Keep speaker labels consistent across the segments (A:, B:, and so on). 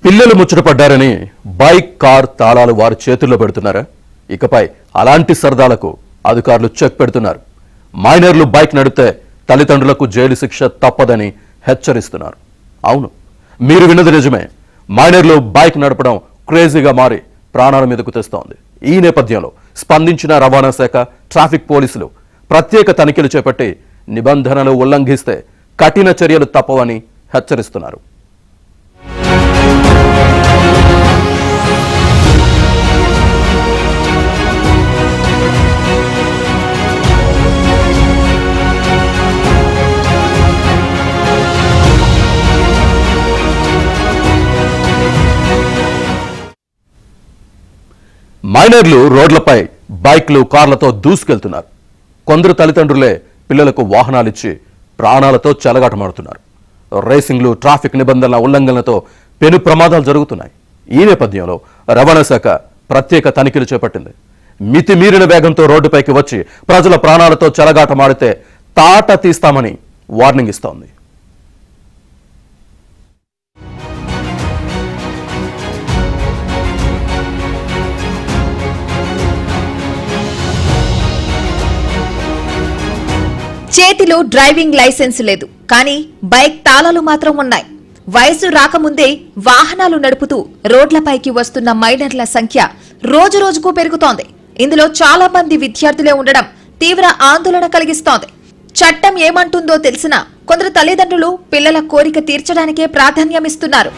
A: పిల్లలు ముచ్చటపడ్డారని bike car తాళాలు వారి చేతుల్లో పెడుతున్నారా? ఇకపై అలాంటి సరదాలకు అధికారులు చెక్ పెడుతున్నారు. మైనర్లు బైక్ నడిపితే తల్లిదండ్రులకు జైలు శిక్ష తప్పదని హెచ్చరిస్తున్నారు. అవును, మీరు విన్నది నిజమే. మైనర్లు బైక్ నడపడం క్రేజీగా మారి ప్రాణాల మీదకు తెస్తోంది. ఈ నేపథ్యంలో స్పందించిన రవాణా శాఖ, ట్రాఫిక్ పోలీసులు ప్రత్యేక తనిఖీలు చేపట్టి నిబంధనలు ఉల్లంఘిస్తే కఠిన చర్యలు తప్పవని హెచ్చరిస్తున్నారు. మైనర్లు రోడ్లపై బైక్లు, కార్లతో దూసుకెళ్తున్నారు. కొందరు తల్లిదండ్రులే పిల్లలకు వాహనాలిచ్చి ప్రాణాలతో చెలగాటమాడుతున్నారు. రేసింగ్లు, ట్రాఫిక్ నిబంధనల ఉల్లంఘనలతో పెను ప్రమాదాలు జరుగుతున్నాయి. ఈ నేపథ్యంలో రవాణా శాఖ ప్రత్యేక తనిఖీలు చేపట్టింది. మితిమీరిన వేగంతో రోడ్డుపైకి వచ్చి ప్రజల ప్రాణాలతో చెలగాటమాడితే తాట తీస్తామని వార్నింగ్ ఇస్తోంది.
B: చేతిలో డ్రైవింగ్ లైసెన్స్ లేదు, కానీ బైక్ తాళాలు మాత్రం ఉన్నాయి. వయసు రాకముందే వాహనాలు నడుపుతూ రోడ్లపైకి వస్తున్న మైనర్ల సంఖ్య రోజురోజుకు పెరుగుతోంది. ఇందులో చాలా మంది విద్యార్థులే ఉండడం తీవ్ర ఆందోళన కలిగిస్తోంది. చట్టం ఏమంటుందో తెలిసినా కొందరు తల్లిదండ్రులు పిల్లల కోరిక తీర్చడానికే ప్రాధాన్యమిస్తున్నారు.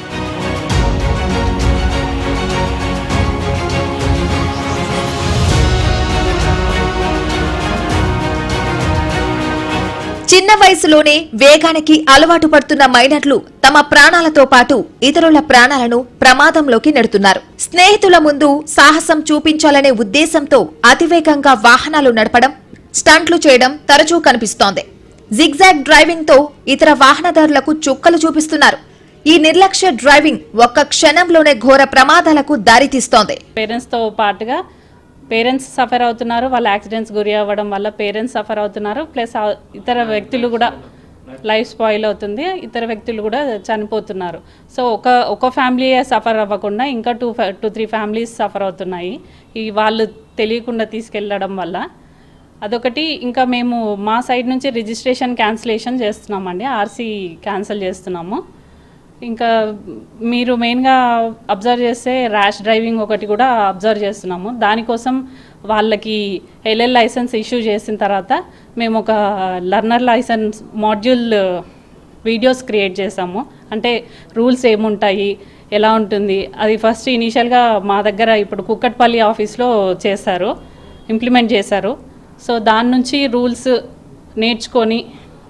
B: చిన్న వయసులోనే వేగానికి అలవాటు పడుతున్న మైనర్లు తమ ప్రాణాలతో పాటు ఇతరుల ప్రాణాలను ప్రమాదంలోకి నెడుతున్నారు. స్నేహితుల ముందు సాహసం చూపించాలనే ఉద్దేశంతో అతివేగంగా వాహనాలు నడపడం, స్టంట్లు చేయడం తరచూ కనిపిస్తోంది. జిగ్జాగ్ డ్రైవింగ్ తో ఇతర వాహనదారులకు చుక్కలు చూపిస్తున్నారు. ఈ నిర్లక్ష్య డ్రైవింగ్ ఒక్క క్షణంలోనే ఘోర ప్రమాదాలకు దారితీస్తోంది.
C: పేరెంట్స్ సఫర్ అవుతున్నారు. వాళ్ళ యాక్సిడెంట్స్ గురి అవ్వడం వల్ల పేరెంట్స్ సఫర్ అవుతున్నారు. ప్లస్ ఇతర వ్యక్తులు కూడా లైఫ్ స్పాయిల్ అవుతుంది. ఇతర వ్యక్తులు కూడా చనిపోతున్నారు. సో ఒక ఫ్యామిలీ సఫర్ అవ్వకుండా ఇంకా 2-3 ఫ్యామిలీస్ సఫర్ అవుతున్నాయి. ఈ వాళ్ళు తెలియకుండా తీసుకెళ్ళడం వల్ల అదొకటి. ఇంకా మేము మా సైడ్ నుంచి రిజిస్ట్రేషన్ క్యాన్సిలేషన్ చేస్తున్నామండి. ఆర్సీ క్యాన్సిల్ చేస్తున్నాము. ఇంకా మీరు మెయిన్గా అబ్జర్వ్ చేస్తే ర్యాష్ డ్రైవింగ్ ఒకటి కూడా అబ్జర్వ్ చేస్తున్నాము. దానికోసం వాళ్ళకి ఎల్ఎల్ లైసెన్స్ ఇష్యూ చేసిన తర్వాత మేము ఒక learner licence module videos create చేసాము. అంటే రూల్స్ ఏముంటాయి, ఎలా ఉంటుంది అది ఫస్ట్ ఇనీషియల్గా మా దగ్గర ఇప్పుడు కుక్కట్పల్లి ఆఫీస్లో ఇంప్లిమెంట్ చేశారు. సో దాని నుంచి రూల్స్ నేర్చుకొని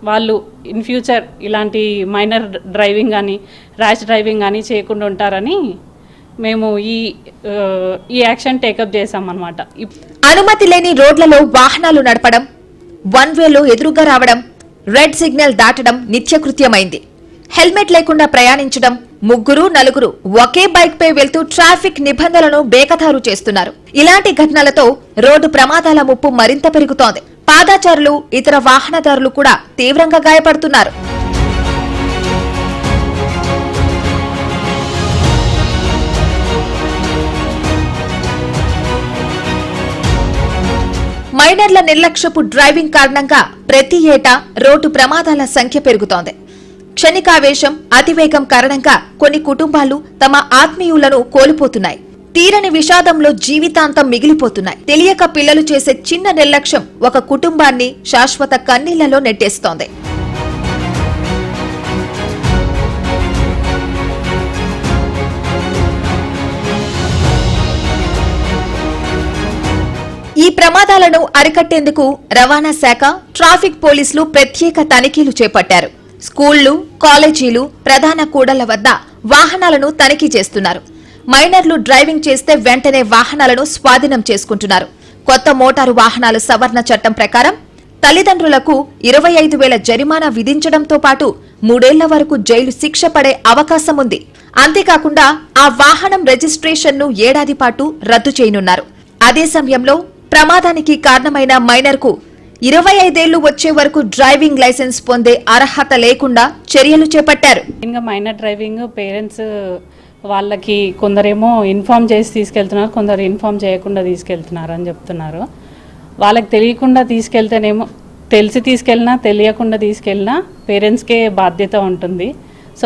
C: వాళ్ళు ఇన్ ఫ్యూచర్ ఇలాంటి మైనర్ డ్రైవింగ్ కానీ ర్యాష్ డ్రైవింగ్ కానీ చేయకుండా ఉంటారని మేము ఈ యాక్షన్ టేకప్ చేశామన్నమాట.
B: అనుమతి లేని రోడ్లలో వాహనాలు నడపడం, వన్ వేలో ఎదురుగా రావడం, రెడ్ సిగ్నల్ దాటడం నిత్యకృత్యమైంది. హెల్మెట్ లేకుండా ప్రయాణించడం, 3-4 ఒకే బైక్ పై వెళ్తూ ట్రాఫిక్ నిబంధనలను బేఖతారు చేస్తున్నారు. ఇలాంటి ఘటనలతో రోడ్డు ప్రమాదాల ముప్పు మరింత పెరుగుతోంది. పాదాచారులు, ఇతర వాహనదారులు కూడా తీవ్రంగా గాయపడుతున్నారు. మైనర్ల నిర్లక్ష్యపు డ్రైవింగ్ కారణంగా ప్రతి ఏటా రోడ్డు ప్రమాదాల సంఖ్య పెరుగుతోంది. క్షణికావేశం, అతివేగం కారణంగా కొన్ని కుటుంబాలు తమ ఆత్మీయులను కోల్పోతున్నాయి. తీరని విషాదంలో జీవితాంతం మిగిలిపోతున్నాయి. తెలియక పిల్లలు చేసే చిన్న నిర్లక్ష్యం ఒక కుటుంబాన్ని శాశ్వత కన్నీళ్లలో నెట్టేస్తోంది. ఈ ప్రమాదాలను అరికట్టేందుకు రవాణా శాఖ, ట్రాఫిక్ పోలీసులు ప్రత్యేక తనిఖీలు చేపట్టారు. స్కూళ్లు, కాలేజీలు, ప్రధాన కూడళ్ల వద్ద వాహనాలను తనిఖీ చేస్తున్నారు. మైనర్లు డ్రైవింగ్ చేస్తే వెంటనే వాహనాలను స్వాధీనం చేసుకుంటున్నారు. కొత్త మోటారు వాహనాల సవరణ చట్టం ప్రకారం తల్లిదండ్రులకు 25,000 జరిమానా విధించడంతో పాటు 3 ఏళ్ల వరకు జైలు శిక్ష పడే అవకాశం ఉంది. అంతేకాకుండా ఆ వాహనం రిజిస్ట్రేషన్ను ఏడాది పాటు రద్దు చేయనున్నారు. అదే సమయంలో ప్రమాదానికి కారణమైన మైనర్కు 25 ఏళ్లు వచ్చే వరకు డ్రైవింగ్ లైసెన్స్ పొందే అర్హత లేకుండా చర్యలు చేపట్టారు.
C: మైనర్ డ్రైవింగ్ పేరెంట్స్ వాళ్ళకి కొందరేమో ఇన్ఫామ్ చేసి తీసుకెళ్తున్నారు, కొందరు ఇన్ఫామ్ చేయకుండా తీసుకెళ్తున్నారు అని చెప్తున్నారు. వాళ్ళకి తెలియకుండా తీసుకెళ్తేనేమో, తెలిసి తీసుకెళ్ళినా తెలియకుండా తీసుకెళ్ళినా పేరెంట్స్కే బాధ్యత ఉంటుంది. సో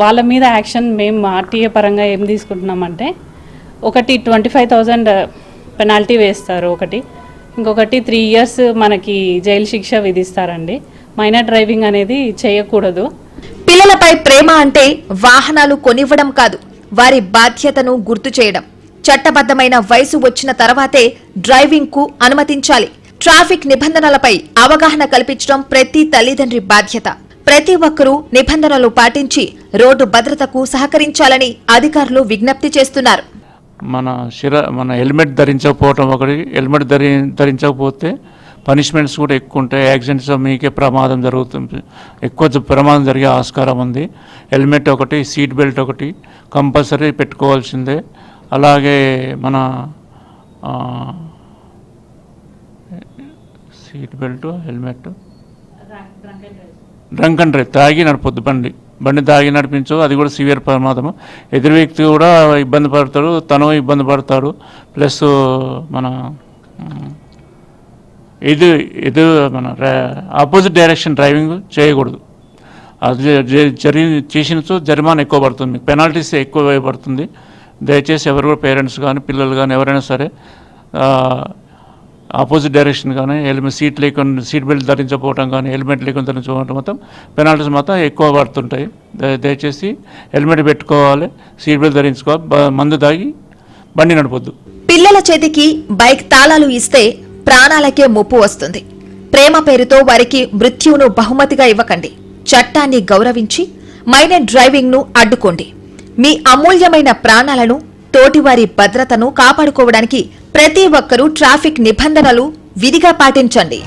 C: వాళ్ళ మీద యాక్షన్ మేము ఆర్టీఏ పరంగా ఏం తీసుకుంటున్నామంటే, ఒకటి 25,000 పెనాల్టీ వేస్తారు, ఇంకొకటి 3 years మనకి జైలు శిక్ష విధిస్తారండి. మైనర్ డ్రైవింగ్ అనేది చేయకూడదు.
B: పిల్లలపై ప్రేమ అంటే వాహనాలు కొనివ్వడం కాదు, వారి బాధ్యతను గుర్తు చేయడం. చట్టబద్దమైన వయసు వచ్చిన తర్వాతే డ్రైవింగ్ కు అనుమతించాలి. ట్రాఫిక్ నిబంధనలపై అవగాహన కల్పించడం ప్రతి తల్లిదండ్రి బాధ్యత. ప్రతి ఒక్కరూ నిబంధనలు పాటించి రోడ్డు భద్రతకు సహకరించాలని అధికారులు విజ్ఞప్తి చేస్తున్నారు.
D: మన హెల్మెట్ ధరించకపోవటం ఒకటి, హెల్మెట్ ధరించకపోతే పనిష్మెంట్స్ కూడా ఎక్కువ ఉంటాయి. యాక్సిడెంట్స్ మీకే ప్రమాదం జరుగుతుంది, ఎక్కువ ప్రమాదం జరిగే ఆస్కారం ఉంది. హెల్మెట్ ఒకటి, సీట్ బెల్ట్ ఒకటి కంపల్సరీ పెట్టుకోవాల్సిందే. అలాగే మన seat belt, helmet, drunk and drive, తాగి నడపొద్దు బండి తాగి నడిపించు, అది కూడా సివియర్ ప్రమాదము. ఎదురు వ్యక్తి కూడా ఇబ్బంది పడతాడు, తను ఇబ్బంది పడతాడు. ప్లస్ మన మన ఆపోజిట్ డైరెక్షన్ డ్రైవింగ్ చేయకూడదు. అది చేసినచో జరిమానా ఎక్కువ పడుతుంది, మీకు పెనాల్టీస్ ఎక్కువ పడుతుంది. దయచేసి ఎవరు కూడా పేరెంట్స్ కానీ పిల్లలు కానీ ఎవరైనా సరే ఆపోజిట్ డైరెక్షన్ కానీ సీట్ బెల్ట్ ధరించకపోవటం కానీ హెల్మెట్ లేకుండా ధరించకపోవటం మొత్తం పెనాల్టీస్ మాత్రం ఎక్కువ పడుతుంటాయి. దయచేసి హెల్మెట్ పెట్టుకోవాలి, సీట్ బెల్ట్ ధరించుకోవాలి, మందు తాగి బండి నడపొద్దు.
B: పిల్లల చేతికి బైక్ తాళాలు ఇస్తే ప్రాణాలకే ముప్పు వస్తుంది. ప్రేమ పేరుతో వారికి మృత్యువును బహుమతిగా ఇవ్వకండి. చట్టాన్ని గౌరవించి మైనర్ డ్రైవింగ్ ను అడ్డుకోండి. మీ అమూల్యమైన ప్రాణాలను, తోటివారి భద్రతను కాపాడుకోవడానికి ప్రతి ఒక్కరూ ట్రాఫిక్ నిబంధనలు విధిగా పాటించండి.